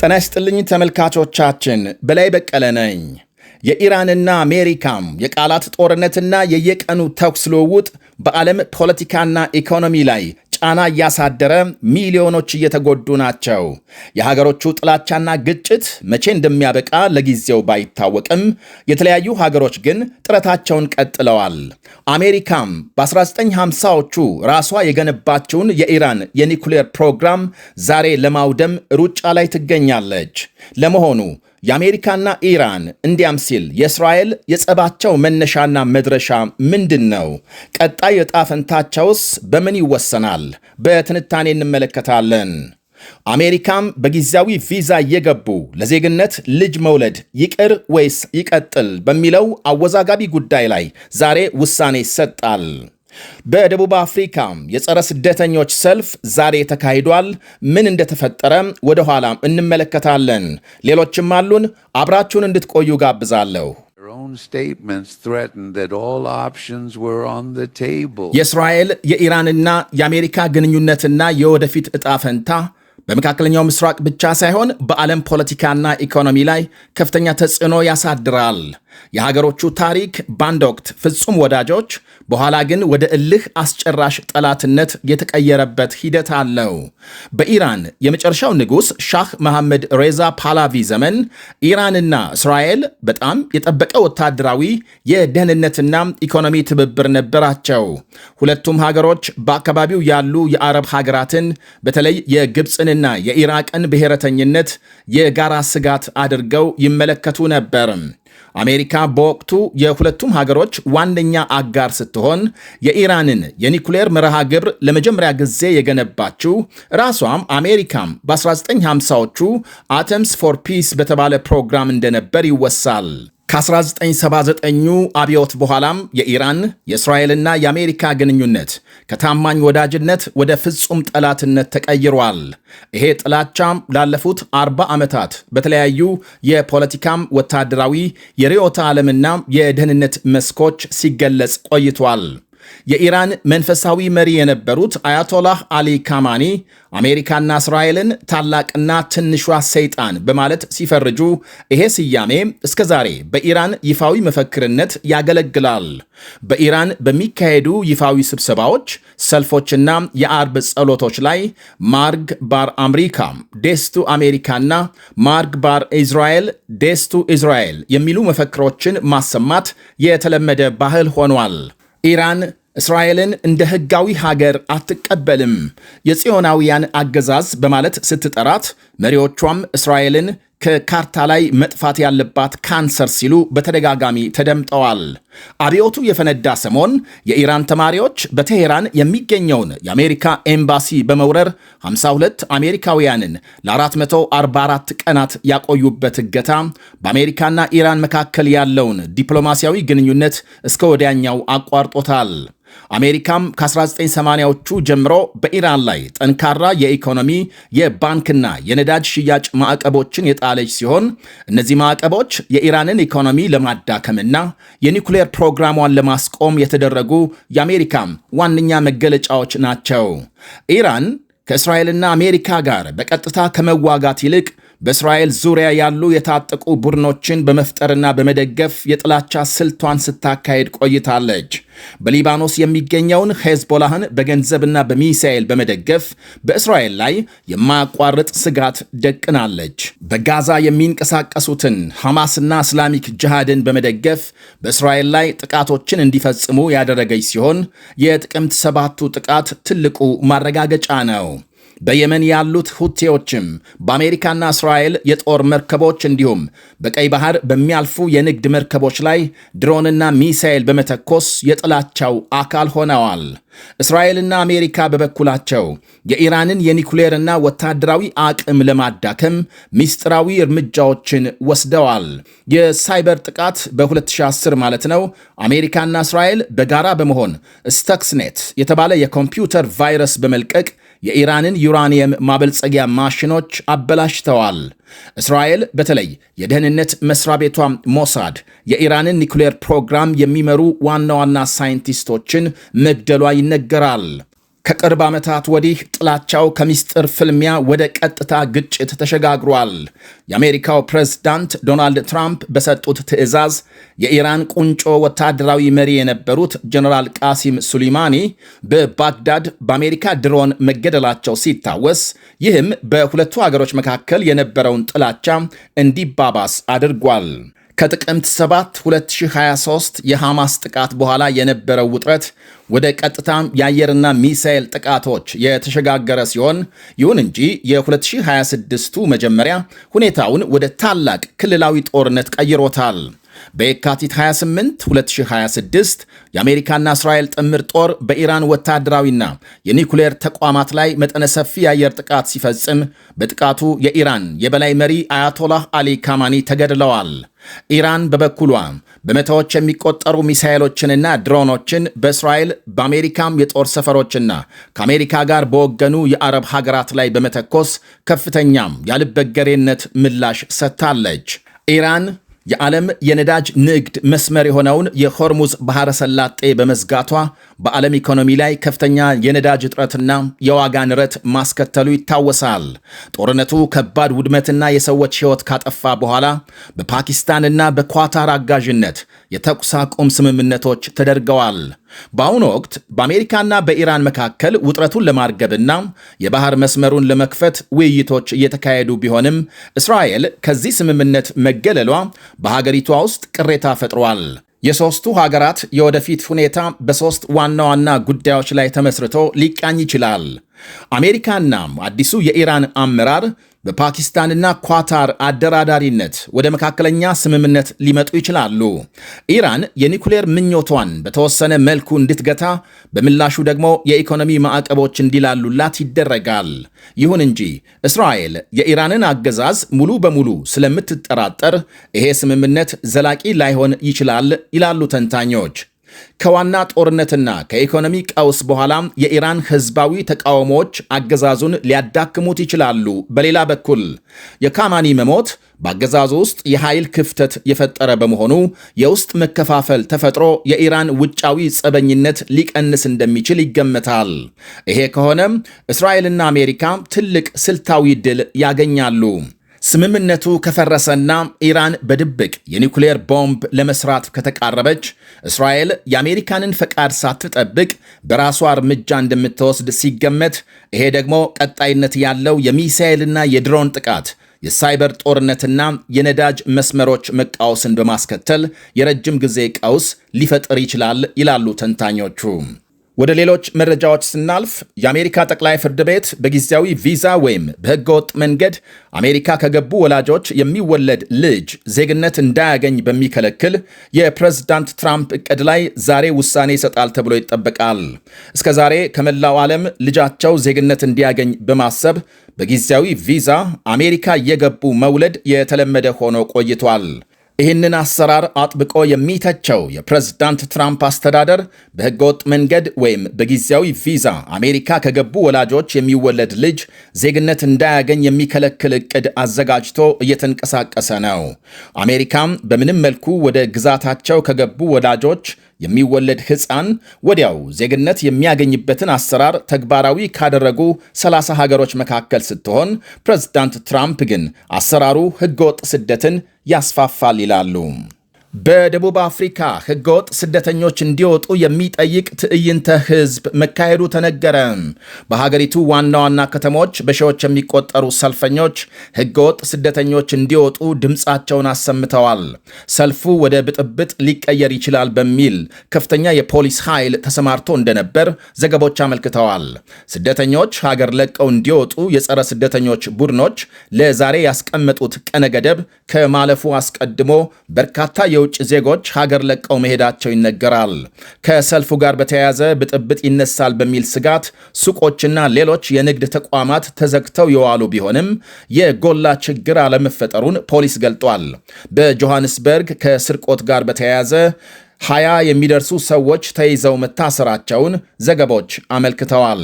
ጤና ይስጥልኝ ተመልካቾቻችን፣ በላይ በቀለ ነኝ። የኢራንና አሜሪካም የቃላት ጦርነትና የየቀኑ ተኩስ ልውውጥ በዓለም ፖለቲካና ኢኮኖሚ ላይ ጫና እያሳደረ ሚሊዮኖች እየተጎዱ ናቸው። የሀገሮቹ ጥላቻና ግጭት መቼ እንደሚያበቃ ለጊዜው ባይታወቅም የተለያዩ ሀገሮች ግን ጥረታቸውን ቀጥለዋል። አሜሪካም በ1950ዎቹ ራሷ የገነባችውን የኢራን የኒኩሌር ፕሮግራም ዛሬ ለማውደም ሩጫ ላይ ትገኛለች። ለመሆኑ የአሜሪካና ኢራን እንዲያም ሲል የእስራኤል የጸባቸው መነሻና መድረሻ ምንድን ነው? ቀጣይ ዕጣ ፈንታቸውስ በምን ይወሰናል? በትንታኔ እንመለከታለን። አሜሪካም በጊዜያዊ ቪዛ እየገቡ ለዜግነት ልጅ መውለድ ይቅር ወይስ ይቀጥል በሚለው አወዛጋቢ ጉዳይ ላይ ዛሬ ውሳኔ ይሰጣል። በደቡብ አፍሪካ የጸረ ስደተኞች ሰልፍ ዛሬ ተካሂዷል። ምን እንደተፈጠረ ወደ ኋላ እንመለከታለን። ሌሎችም አሉን። አብራችሁን እንድትቆዩ ጋብዛለሁ። የእስራኤል የኢራንና የአሜሪካ ግንኙነትና የወደፊት ዕጣ ፈንታ በመካከለኛው ምስራቅ ብቻ ሳይሆን በዓለም ፖለቲካና ኢኮኖሚ ላይ ከፍተኛ ተጽዕኖ ያሳድራል። የሀገሮቹ ታሪክ በአንድ ወቅት ፍጹም ወዳጆች፣ በኋላ ግን ወደ እልህ አስጨራሽ ጠላትነት የተቀየረበት ሂደት አለው። በኢራን የመጨረሻው ንጉሥ ሻህ መሐመድ ሬዛ ፓላቪ ዘመን ኢራንና እስራኤል በጣም የጠበቀ ወታደራዊ የደህንነትና ኢኮኖሚ ትብብር ነበራቸው። ሁለቱም ሀገሮች በአካባቢው ያሉ የአረብ ሀገራትን በተለይ የግብፅንና የኢራቅን ብሔረተኝነት የጋራ ስጋት አድርገው ይመለከቱ ነበር። አሜሪካ በወቅቱ የሁለቱም ሀገሮች ዋነኛ አጋር ስትሆን የኢራንን የኒኩሌር መርሃ ግብር ለመጀመሪያ ጊዜ የገነባችው ራሷም አሜሪካም በ1950ዎቹ አተምስ ፎር ፒስ በተባለ ፕሮግራም እንደነበር ይወሳል። ከ1979ኙ አብዮት በኋላም የኢራን የእስራኤልና የአሜሪካ ግንኙነት ከታማኝ ወዳጅነት ወደ ፍጹም ጠላትነት ተቀይሯል። ይሄ ጥላቻም ላለፉት 40 ዓመታት በተለያዩ የፖለቲካም፣ ወታደራዊ፣ የርዕዮተ ዓለምና የደህንነት መስኮች ሲገለጽ ቆይቷል። የኢራን መንፈሳዊ መሪ የነበሩት አያቶላህ አሊ ካማኒ አሜሪካና እስራኤልን ታላቅና ትንሿ ሰይጣን በማለት ሲፈርጁ ይሄ ስያሜ እስከ ዛሬ በኢራን ይፋዊ መፈክርነት ያገለግላል። በኢራን በሚካሄዱ ይፋዊ ስብሰባዎች፣ ሰልፎችና የአርብ ጸሎቶች ላይ ማርግ ባር አምሪካ ዴስቱ አሜሪካና ማርግ ባር ኢዝራኤል ዴስቱ ኢዝራኤል የሚሉ መፈክሮችን ማሰማት የተለመደ ባህል ሆኗል። ኢራን እስራኤልን እንደ ሕጋዊ ሀገር አትቀበልም፣ የጽዮናውያን አገዛዝ በማለት ስትጠራት፣ መሪዎቿም እስራኤልን ከካርታ ላይ መጥፋት ያለባት ካንሰር ሲሉ በተደጋጋሚ ተደምጠዋል። አብዮቱ የፈነዳ ሰሞን የኢራን ተማሪዎች በቴሄራን የሚገኘውን የአሜሪካ ኤምባሲ በመውረር 52 አሜሪካውያንን ለ444 ቀናት ያቆዩበት እገታ በአሜሪካና ኢራን መካከል ያለውን ዲፕሎማሲያዊ ግንኙነት እስከ ወዲያኛው አቋርጦታል። አሜሪካም ከ1980ዎቹ ጀምሮ በኢራን ላይ ጠንካራ የኢኮኖሚ፣ የባንክና የነዳጅ ሽያጭ ማዕቀቦችን የጣለች ሲሆን እነዚህ ማዕቀቦች የኢራንን ኢኮኖሚ ለማዳከምና የኒኩሌር ፕሮግራሟን ለማስቆም የተደረጉ የአሜሪካም ዋነኛ መገለጫዎች ናቸው። ኢራን ከእስራኤልና አሜሪካ ጋር በቀጥታ ከመዋጋት ይልቅ በእስራኤል ዙሪያ ያሉ የታጠቁ ቡድኖችን በመፍጠርና በመደገፍ የጥላቻ ስልቷን ስታካሄድ ቆይታለች። በሊባኖስ የሚገኘውን ሄዝቦላህን በገንዘብና በሚሳኤል በመደገፍ በእስራኤል ላይ የማያቋርጥ ስጋት ደቅናለች። በጋዛ የሚንቀሳቀሱትን ሐማስና እስላሚክ ጅሃድን በመደገፍ በእስራኤል ላይ ጥቃቶችን እንዲፈጽሙ ያደረገች ሲሆን የጥቅምት 7ቱ ጥቃት ትልቁ ማረጋገጫ ነው። በየመን ያሉት ሁቴዎችም በአሜሪካና እስራኤል የጦር መርከቦች እንዲሁም በቀይ ባህር በሚያልፉ የንግድ መርከቦች ላይ ድሮንና ሚሳኤል በመተኮስ የጥላቻው አካል ሆነዋል። እስራኤልና አሜሪካ በበኩላቸው የኢራንን የኒኩሌርና ወታደራዊ አቅም ለማዳከም ምስጢራዊ እርምጃዎችን ወስደዋል። የሳይበር ጥቃት በ2010 ማለት ነው። አሜሪካና እስራኤል በጋራ በመሆን ስታክስኔት የተባለ የኮምፒውተር ቫይረስ በመልቀቅ የኢራንን ዩራኒየም ማበልጸጊያ ማሽኖች አበላሽተዋል። እስራኤል በተለይ የደህንነት መስሪያ ቤቷ ሞሳድ የኢራንን ኒኩሌር ፕሮግራም የሚመሩ ዋና ዋና ሳይንቲስቶችን መግደሏ ይነገራል። ከቅርብ ዓመታት ወዲህ ጥላቻው ከምስጢር ፍልሚያ ወደ ቀጥታ ግጭት ተሸጋግሯል። የአሜሪካው ፕሬዝዳንት ዶናልድ ትራምፕ በሰጡት ትዕዛዝ የኢራን ቁንጮ ወታደራዊ መሪ የነበሩት ጀነራል ቃሲም ሱሊማኒ በባግዳድ በአሜሪካ ድሮን መገደላቸው ሲታወስ፣ ይህም በሁለቱ አገሮች መካከል የነበረውን ጥላቻ እንዲባባስ አድርጓል። ከጥቅምት 7 2023 የሐማስ ጥቃት በኋላ የነበረው ውጥረት ወደ ቀጥታም የአየርና ሚሳኤል ጥቃቶች የተሸጋገረ ሲሆን፣ ይሁን እንጂ የ2026ቱ መጀመሪያ ሁኔታውን ወደ ታላቅ ክልላዊ ጦርነት ቀይሮታል። በየካቲት 28 2026 የአሜሪካና እስራኤል ጥምር ጦር በኢራን ወታደራዊና የኒኩሌር ተቋማት ላይ መጠነ ሰፊ የአየር ጥቃት ሲፈጽም፣ በጥቃቱ የኢራን የበላይ መሪ አያቶላህ አሊ ካማኒ ተገድለዋል። ኢራን በበኩሏ በመቶዎች የሚቆጠሩ ሚሳኤሎችንና ድሮኖችን በእስራኤል በአሜሪካም የጦር ሰፈሮችና ከአሜሪካ ጋር በወገኑ የአረብ ሀገራት ላይ በመተኮስ ከፍተኛም ያልበገሬነት ምላሽ ሰጥታለች። ኢራን የዓለም የነዳጅ ንግድ መስመር የሆነውን የሆርሙዝ ባሕረ ሰላጤ በመዝጋቷ በዓለም ኢኮኖሚ ላይ ከፍተኛ የነዳጅ እጥረትና የዋጋ ንረት ማስከተሉ ይታወሳል። ጦርነቱ ከባድ ውድመትና የሰዎች ሕይወት ካጠፋ በኋላ በፓኪስታንና በኳታር አጋዥነት የተኩስ አቁም ስምምነቶች ተደርገዋል። በአሁኑ ወቅት በአሜሪካና በኢራን መካከል ውጥረቱን ለማርገብና የባህር መስመሩን ለመክፈት ውይይቶች እየተካሄዱ ቢሆንም እስራኤል ከዚህ ስምምነት መገለሏ በሀገሪቷ ውስጥ ቅሬታ ፈጥሯል። የሦስቱ ሀገራት የወደፊት ሁኔታ በሦስት ዋና ዋና ጉዳዮች ላይ ተመስርቶ ሊቃኝ ይችላል። አሜሪካና አዲሱ የኢራን አመራር በፓኪስታንና ኳታር አደራዳሪነት ወደ መካከለኛ ስምምነት ሊመጡ ይችላሉ። ኢራን የኒኩሌር ምኞቷን በተወሰነ መልኩ እንድትገታ፣ በምላሹ ደግሞ የኢኮኖሚ ማዕቀቦች እንዲላሉላት ይደረጋል። ይሁን እንጂ እስራኤል የኢራንን አገዛዝ ሙሉ በሙሉ ስለምትጠራጠር ይሄ ስምምነት ዘላቂ ላይሆን ይችላል ይላሉ ተንታኞች። ከዋና ጦርነትና ከኢኮኖሚ ቀውስ በኋላም የኢራን ሕዝባዊ ተቃውሞዎች አገዛዙን ሊያዳክሙት ይችላሉ። በሌላ በኩል የካማኒ መሞት በአገዛዙ ውስጥ የኃይል ክፍተት የፈጠረ በመሆኑ የውስጥ መከፋፈል ተፈጥሮ የኢራን ውጫዊ ጸበኝነት ሊቀንስ እንደሚችል ይገመታል። ይሄ ከሆነም እስራኤልና አሜሪካ ትልቅ ስልታዊ ድል ያገኛሉ። ስምምነቱ ከፈረሰና ኢራን በድብቅ የኒኩሌር ቦምብ ለመስራት ከተቃረበች እስራኤል የአሜሪካንን ፈቃድ ሳትጠብቅ በራሷ እርምጃ እንደምትወስድ ሲገመት፣ ይሄ ደግሞ ቀጣይነት ያለው የሚሳኤልና የድሮን ጥቃት፣ የሳይበር ጦርነትና የነዳጅ መስመሮች መቃወስን በማስከተል የረጅም ጊዜ ቀውስ ሊፈጥር ይችላል ይላሉ ተንታኞቹ። ወደ ሌሎች መረጃዎች ስናልፍ የአሜሪካ ጠቅላይ ፍርድ ቤት በጊዜያዊ ቪዛ ወይም በሕገወጥ መንገድ አሜሪካ ከገቡ ወላጆች የሚወለድ ልጅ ዜግነት እንዳያገኝ በሚከለክል የፕሬዝዳንት ትራምፕ ዕቅድ ላይ ዛሬ ውሳኔ ይሰጣል ተብሎ ይጠበቃል። እስከ ዛሬ ከመላው ዓለም ልጃቸው ዜግነት እንዲያገኝ በማሰብ በጊዜያዊ ቪዛ አሜሪካ እየገቡ መውለድ የተለመደ ሆኖ ቆይቷል። ይህንን አሰራር አጥብቆ የሚተቸው የፕሬዝዳንት ትራምፕ አስተዳደር በሕገወጥ መንገድ ወይም በጊዜያዊ ቪዛ አሜሪካ ከገቡ ወላጆች የሚወለድ ልጅ ዜግነት እንዳያገኝ የሚከለክል ዕቅድ አዘጋጅቶ እየተንቀሳቀሰ ነው። አሜሪካም በምንም መልኩ ወደ ግዛታቸው ከገቡ ወላጆች የሚወለድ ሕፃን ወዲያው ዜግነት የሚያገኝበትን አሰራር ተግባራዊ ካደረጉ 30 ሀገሮች መካከል ስትሆን፣ ፕሬዝዳንት ትራምፕ ግን አሰራሩ ሕገወጥ ስደትን ያስፋፋል ይላሉ። በደቡብ አፍሪካ ሕገወጥ ስደተኞች እንዲወጡ የሚጠይቅ ትዕይንተ ሕዝብ መካሄዱ ተነገረ። በሀገሪቱ ዋና ዋና ከተሞች በሺዎች የሚቆጠሩ ሰልፈኞች ሕገወጥ ስደተኞች እንዲወጡ ድምፃቸውን አሰምተዋል። ሰልፉ ወደ ብጥብጥ ሊቀየር ይችላል በሚል ከፍተኛ የፖሊስ ኃይል ተሰማርቶ እንደነበር ዘገቦች አመልክተዋል። ስደተኞች ሀገር ለቀው እንዲወጡ የጸረ ስደተኞች ቡድኖች ለዛሬ ያስቀመጡት ቀነ ገደብ ከማለፉ አስቀድሞ በርካታ የውጭ ዜጎች ሀገር ለቀው መሄዳቸው ይነገራል። ከሰልፉ ጋር በተያያዘ ብጥብጥ ይነሳል በሚል ስጋት ሱቆችና ሌሎች የንግድ ተቋማት ተዘግተው የዋሉ ቢሆንም የጎላ ችግር አለመፈጠሩን ፖሊስ ገልጧል። በጆሃንስበርግ ከስርቆት ጋር በተያያዘ 20 የሚደርሱ ሰዎች ተይዘው መታሰራቸውን ዘገቦች አመልክተዋል።